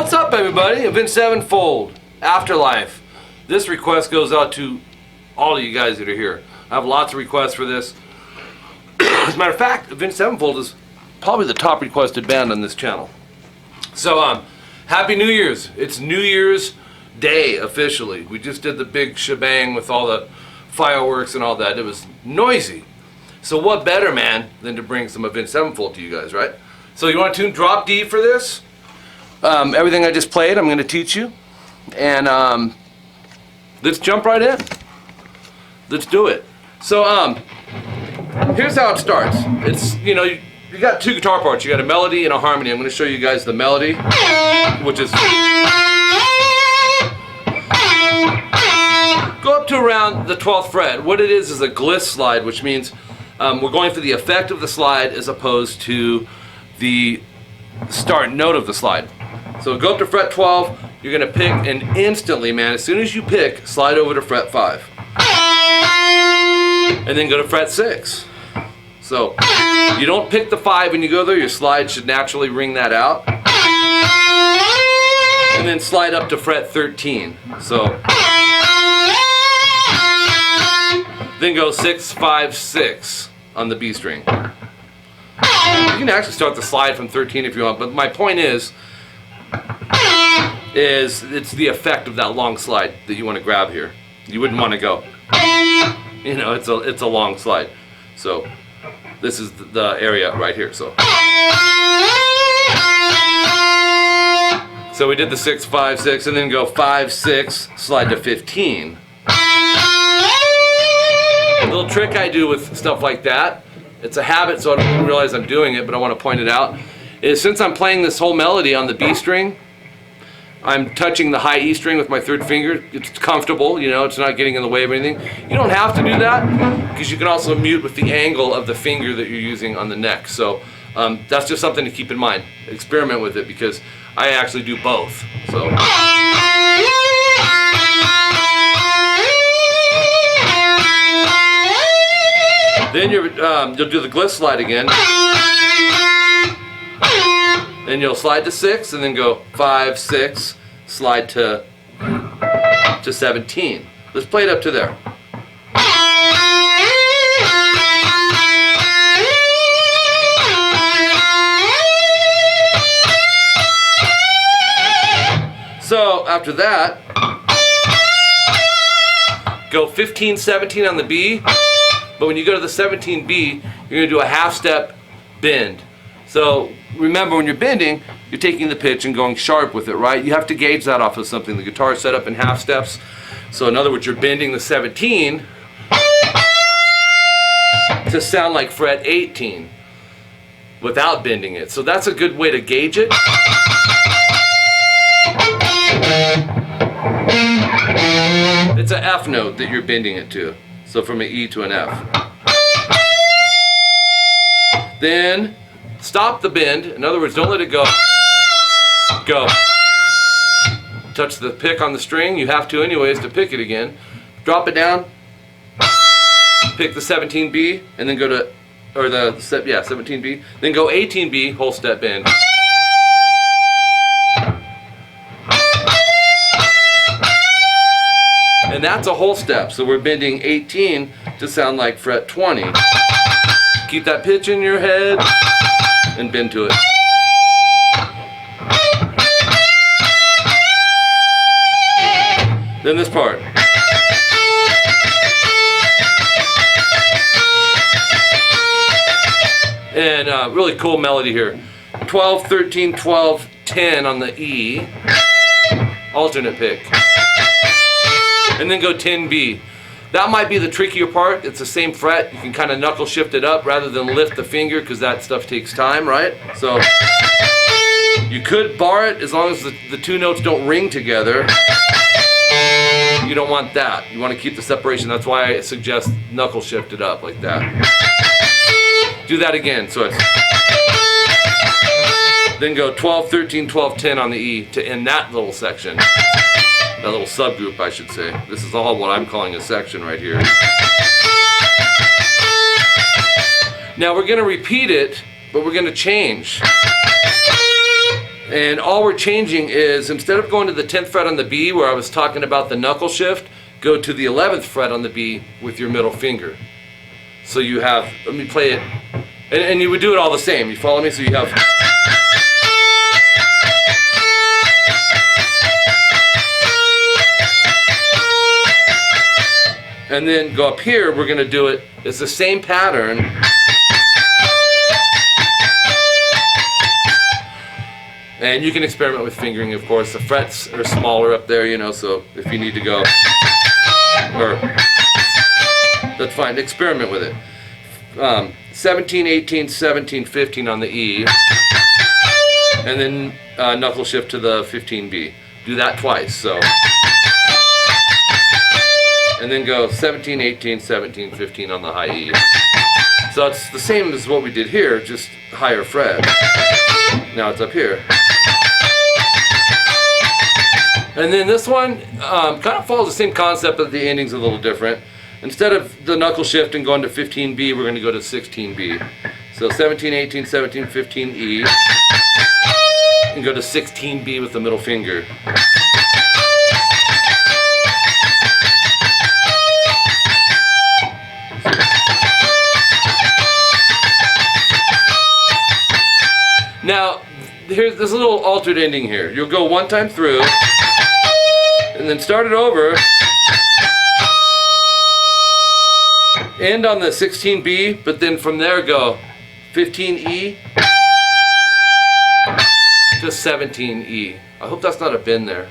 What's up, everybody? Avenged Sevenfold Afterlife. This request goes out to all of you guys that are here. I have lots of requests for this. As a matter of fact, Avenged Sevenfold is probably the top requested band on this channel. So, Happy New Year's. It's New Year's Day officially. We just did the big shebang with all the fireworks and all that. It was noisy. So what better, man, than to bring some Avenged Sevenfold to you guys, right? So you want to tune drop D for this? Everything I just played, I'm going to teach you. And let's jump right in. Let's do it. So here's how it starts. It's, you know, you got two guitar parts. You got a melody and a harmony. I'm going to show you guys the melody, which is go up to around the 12th fret. What it is a gliss slide, which means we're going for the effect of the slide as opposed to the start note of the slide. So go up to fret 12, you're going to pick, and instantly, man, as soon as you pick, slide over to fret 5. And then go to fret 6. So you don't pick the 5 when you go there, your slide should naturally ring that out. And then slide up to fret 13. So then go 6, 5, 6 on the B string. You can actually start the slide from 13 if you want, but my point is it's the effect of that long slide that you want to grab here. You wouldn't want to go, you know, it's a long slide. So this is the area right here. So we did the 6, 5, 6, and then go 5, 6, slide to 15. A little trick I do with stuff like that, it's a habit, so I don't even realize I'm doing it, but I want to point it out, is since I'm playing this whole melody on the B string, I'm touching the high E string with my third finger. It's comfortable, you know, it's not getting in the way of anything. You don't have to do that, because you can also mute with the angle of the finger that you're using on the neck. So that's just something to keep in mind. Experiment with it, because I actually do both. So. Then you'll do the gliss slide again. Then you'll slide to 6 and then go 5, 6, slide to 17. Let's play it up to there. So after that, go 15, 17 on the B. But when you go to the 17B, you're going to do a half step bend. So remember, when you're bending, you're taking the pitch and going sharp with it, right? You have to gauge that off of something. The guitar is set up in half steps. So in other words, you're bending the 17 to sound like fret 18 without bending it. So that's a good way to gauge it. It's an F note that you're bending it to. So from an E to an F. Then stop the bend. In other words, don't let it go. Go. Touch the pick on the string. You have to anyways to pick it again. Drop it down. Pick the 17B and then go to, or the 17B. Then go 18B, whole step bend. And that's a whole step, so we're bending 18 to sound like fret 20. Keep that pitch in your head and bend to it. Then this part. And really cool melody here. 12, 13, 12, 10 on the E. Alternate pick. And then go 10B. That might be the trickier part. It's the same fret. You can kind of knuckle shift it up rather than lift the finger, because that stuff takes time, right? So you could bar it as long as the two notes don't ring together. You don't want that. You want to keep the separation. That's why I suggest knuckle shift it up like that. Do that again. So it's then go 12, 13, 12, 10 on the E to end that little section. That little subgroup, I should say. This is all what I'm calling a section right here. Now we're going to repeat it, but we're going to change. And all we're changing is, instead of going to the 10th fret on the B where I was talking about the knuckle shift, go to the 11th fret on the B with your middle finger. So you have, let me play it, and you would do it all the same, you follow me? So you have, and then go up here, we're going to do it, it's the same pattern. And you can experiment with fingering, of course. The frets are smaller up there, you know, so if you need to go, or, that's fine, experiment with it. 17, 18, 17, 15 on the E, and then knuckle shift to the 15B. Do that twice, so. And then go 17, 18, 17, 15 on the high E. So it's the same as what we did here, just higher fret. Now it's up here. And then this one kind of follows the same concept, but the ending's a little different. Instead of the knuckle shift and going to 15B, we're going to go to 16B. So 17, 18, 17, 15 E, and go to 16B with the middle finger. Now, here's this little altered ending here. You'll go one time through, and then start it over, end on the 16B, but then from there go 15E to 17E. I hope that's not a bend there.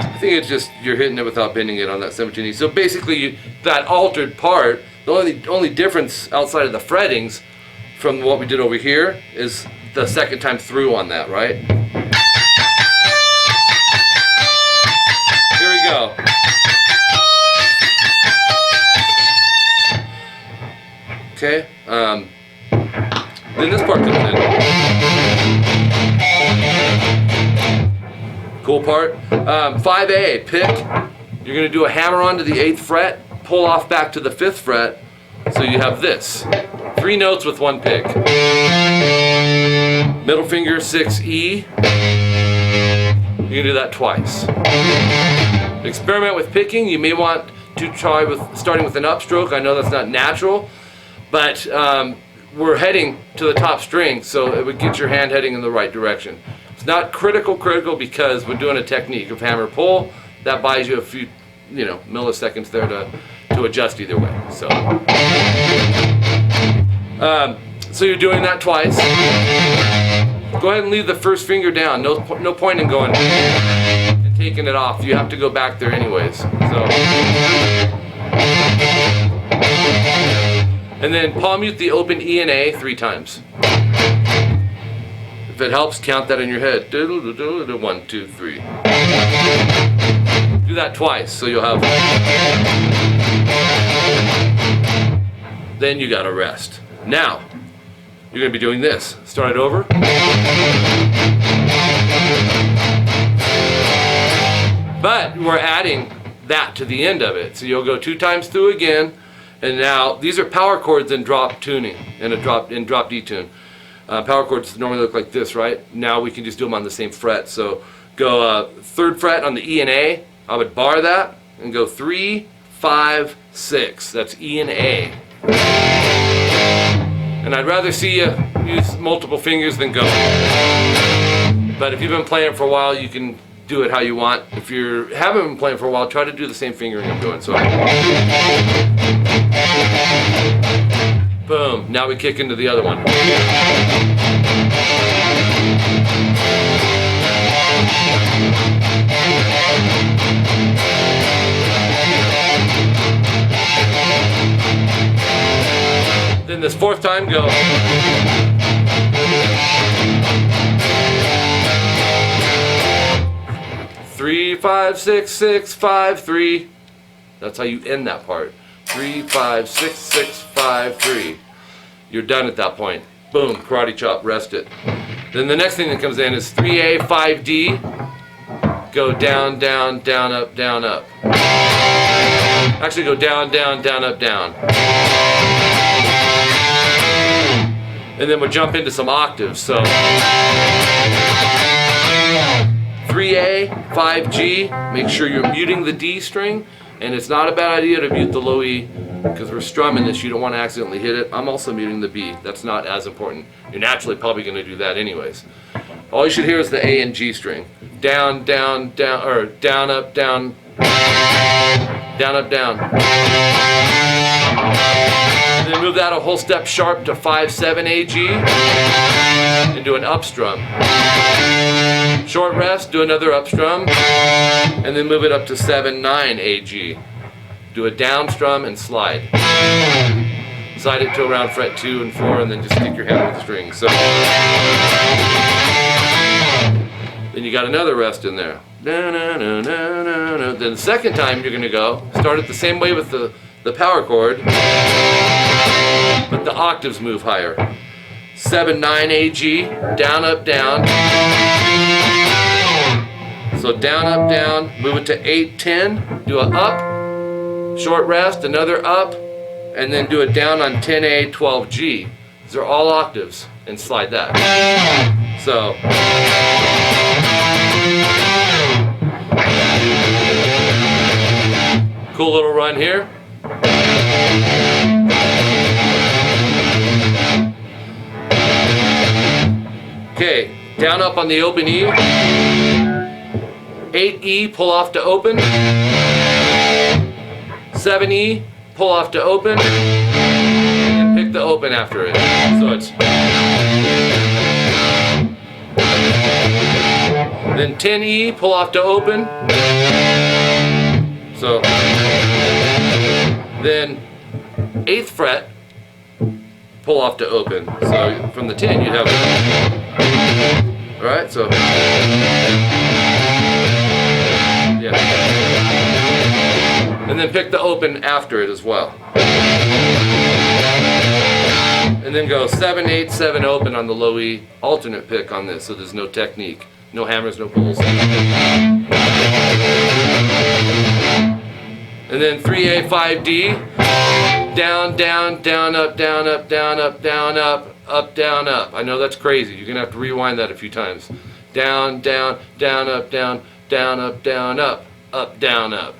I think it's just you're hitting it without bending it on that 17E. So basically, that altered part, the only difference outside of the frettings from what we did over here is the second time through on that, right? Here we go. Okay. Then this part comes in. Cool part. 5A, pick. You're going to do a hammer on to the 8th fret, pull off back to the 5th fret, so you have this. 3 notes with 1 pick. Middle finger, 6E. You can do that twice. Experiment with picking. You may want to try with starting with an upstroke. I know that's not natural, but we're heading to the top string, so it would get your hand heading in the right direction. It's not critical because we're doing a technique of hammer pull. That buys you a few, milliseconds there to adjust either way. So, so you're doing that twice. Go ahead and leave the first finger down. No point in going and taking it off. You have to go back there anyways. So, and then palm mute the open E and A 3 times. If it helps, count that in your head. 1, 2, 3. Do that twice, so you'll have. Then you gotta rest. Now, you're gonna be doing this. Start it over. But we're adding that to the end of it. So you'll go 2 times through again, and now these are power chords in drop tuning, in drop D tune. Power chords normally look like this, right? Now we can just do them on the same fret. So go 3rd fret on the E and A. I would bar that and go 3, 5, 6. That's E and A. And I'd rather see you use multiple fingers than go. But if you've been playing it for a while, you can do it how you want. If you haven't been playing for a while, try to do the same fingering I'm doing. So, boom. Now we kick into the other one. Then this 4th time, go. Three, 5, 6, 6, 5, 3. That's how you end that part. 3, 5, 6, 6, 5, 3. You're done at that point. Boom, karate chop, rest it. Then the next thing that comes in is 3A, 5D. Go down, down, down, up, down, up. Actually go down, down, down, up, down. And then we'll jump into some octaves. So 3A, 5G, make sure you're muting the D string, and it's not a bad idea to mute the low E, because we're strumming this, you don't want to accidentally hit it. I'm also muting the B, that's not as important. You're naturally probably going to do that anyways. All you should hear is the A and G string. Down, down, down, or down, up, down, down, up, down. And then move that a whole step sharp to 5-7 AG, and do an up strum. Short rest, do another up strum, and then move it up to 7-9 AG. Do a down strum and slide. Slide it to around fret 2 and 4, and then just stick your hand with the string. So then you got another rest in there. Then the second time you're going to go, start it the same way with the power chord, but the octaves move higher. 7-9 AG, down, up, down. So down, up, down, move it to 8-10, do a up, short rest, another up, and then do it down on 10A, 12G. These are all octaves, and slide that. So cool little run here. Okay, down up on the open E. 8E, pull off to open. 7E, pull off to open. And pick the open after it. So it's. Then 10E, pull off to open. So. Then 8th fret, pull off to open. So from the 10 you'd have. Alright, so. Yeah. And then pick the open after it as well. And then go 7-8, 7 open on the low E, alternate pick on this, so there's no technique. No hammers, no pulls. And then 3A, 5D, down, down, down, up, down, up, down, up, down, up, up, down, up. I know that's crazy. You're going to have to rewind that a few times. Down, down, down, up, down, down, up, down, up, down, up.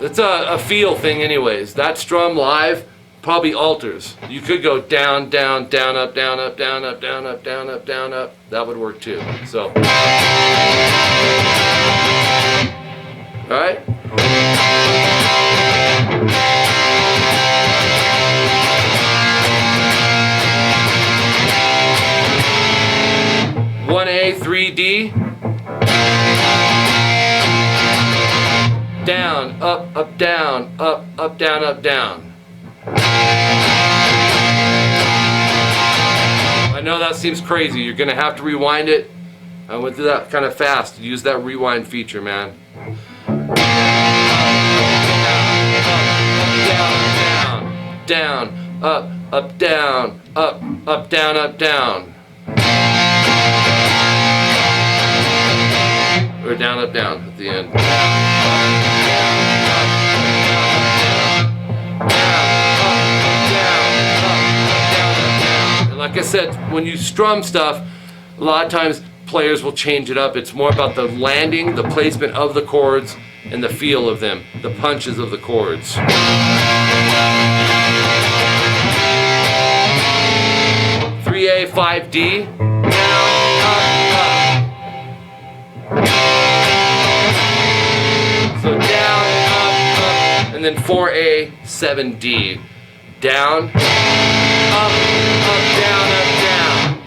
It's a feel thing anyways. That strum live probably alters. You could go down, down, down, up, down, up, down, up, down, up, down, up, down, up. That would work too. So, all right. 1A, 3D. Down, up, down, up, down, up, down. I know that seems crazy. You're going to have to rewind it. I went through that kind of fast. Use that rewind feature, man. Down, up, down, up, down, up, down. Or down, up, down at the end. And like I said, when you strum stuff, a lot of times players will change it up. It's more about the landing, the placement of the chords, and the feel of them, the punches of the chords. 3A, 5D. So down, up, and then 4A, 7D. Down, up, down, down.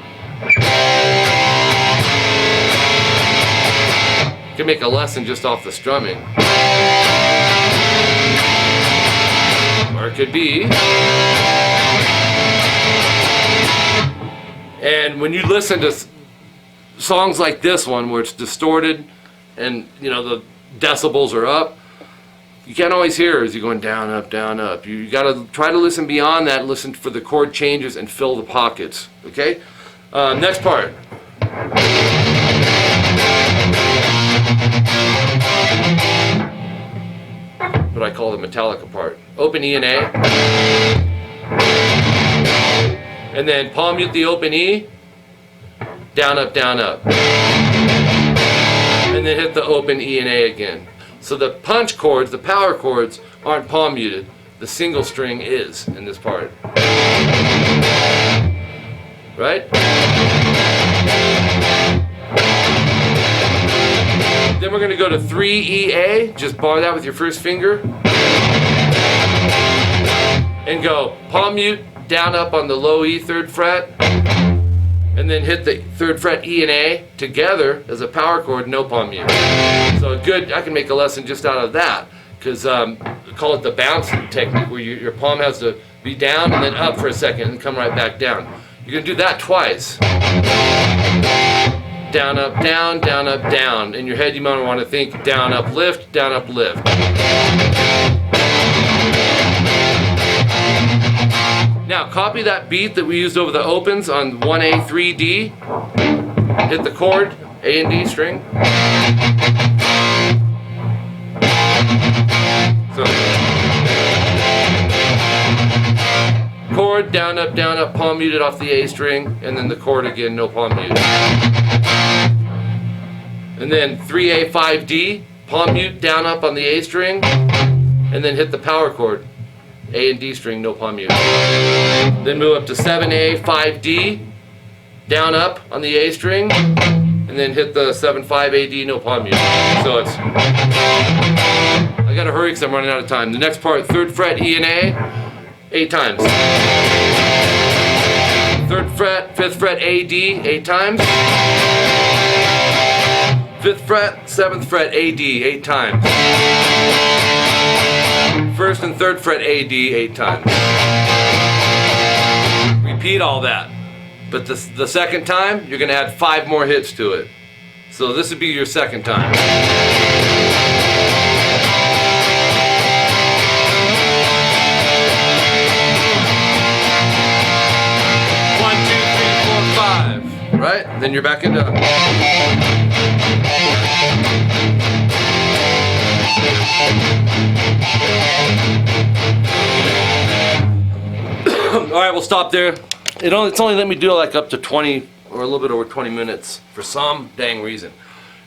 You can make a lesson just off the strumming. Or it could be. And when you listen to songs like this one where it's distorted and you know the decibels are up, you can't always hear as you're going down, up, down, up. You got to try to listen beyond that, listen for the chord changes and fill the pockets. Okay? Next part. what I call the Metallica part. Open E and A. And then palm mute the open E. Down, up, down, up. And then hit the open E and A again. So the punch chords, the power chords, aren't palm muted. The single string is in this part. Right? Then we're going to go to 3EA. Just bar that with your first finger. And go palm mute, down up on the low E 3rd fret. And then hit the 3rd fret E and A together as a power chord, no palm mute. So good, I can make a lesson just out of that. Because call it the bounce technique, where your palm has to be down and then up for a second and come right back down. You're going to do that twice. Down, up, down, down, up, down. In your head you might want to think down, up, lift, down, up, lift. Now copy that beat that we used over the opens on 1A, 3D. Hit the chord, A and D string. So, chord, down, up, palm muted off the A string, and then the chord again, no palm mute. And then 3A, 5D, palm mute, down, up on the A string, and then hit the power chord, A and D string, no palm mute. Then move up to 7A, 5D, down, up on the A string, and then hit the 7-5 AD, no palm mute. So it's, I gotta hurry because I'm running out of time. The next part, 3rd fret E and A, 8 times. 3rd fret, 5th fret AD, 8 times. 5th fret, 7th fret AD, 8 times. 1st and 3rd fret AD, 8 times. Repeat all that. But the second time, you're going to add 5 more hits to it. So this would be your second time. 1, 2, 3, 4, 5. Right? Then you're back into... Alright, we'll stop there. It's only let me do like up to 20 or a little bit over 20 minutes for some dang reason.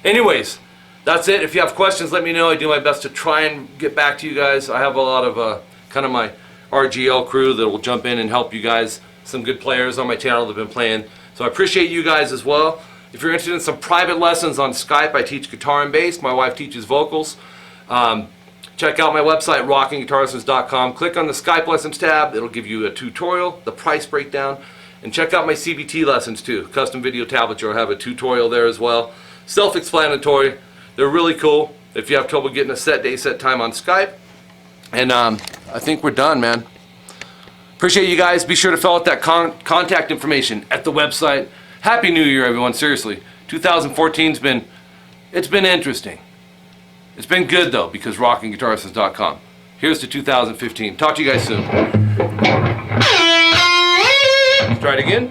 Anyways, that's it. If you have questions, let me know. I do my best to try and get back to you guys. I have a lot of kind of my RGL crew that will jump in and help you guys. Some good players on my channel that have been playing. So I appreciate you guys as well. If you're interested in some private lessons on Skype, I teach guitar and bass. My wife teaches vocals. Check out my website, rockinguitarlessons.com. Click on the Skype lessons tab. It'll give you a tutorial, the price breakdown. And check out my CBT lessons too. Custom video tablature. I'll have a tutorial there as well. Self-explanatory. They're really cool if you have trouble getting a set day, set time on Skype. And I think we're done, man. Appreciate you guys. Be sure to fill out that contact information at the website. Happy New Year, everyone. Seriously. 2014's been interesting. It's been good, though, because rockinguitarlessons.com. Here's to 2015. Talk to you guys soon. Let's try it again.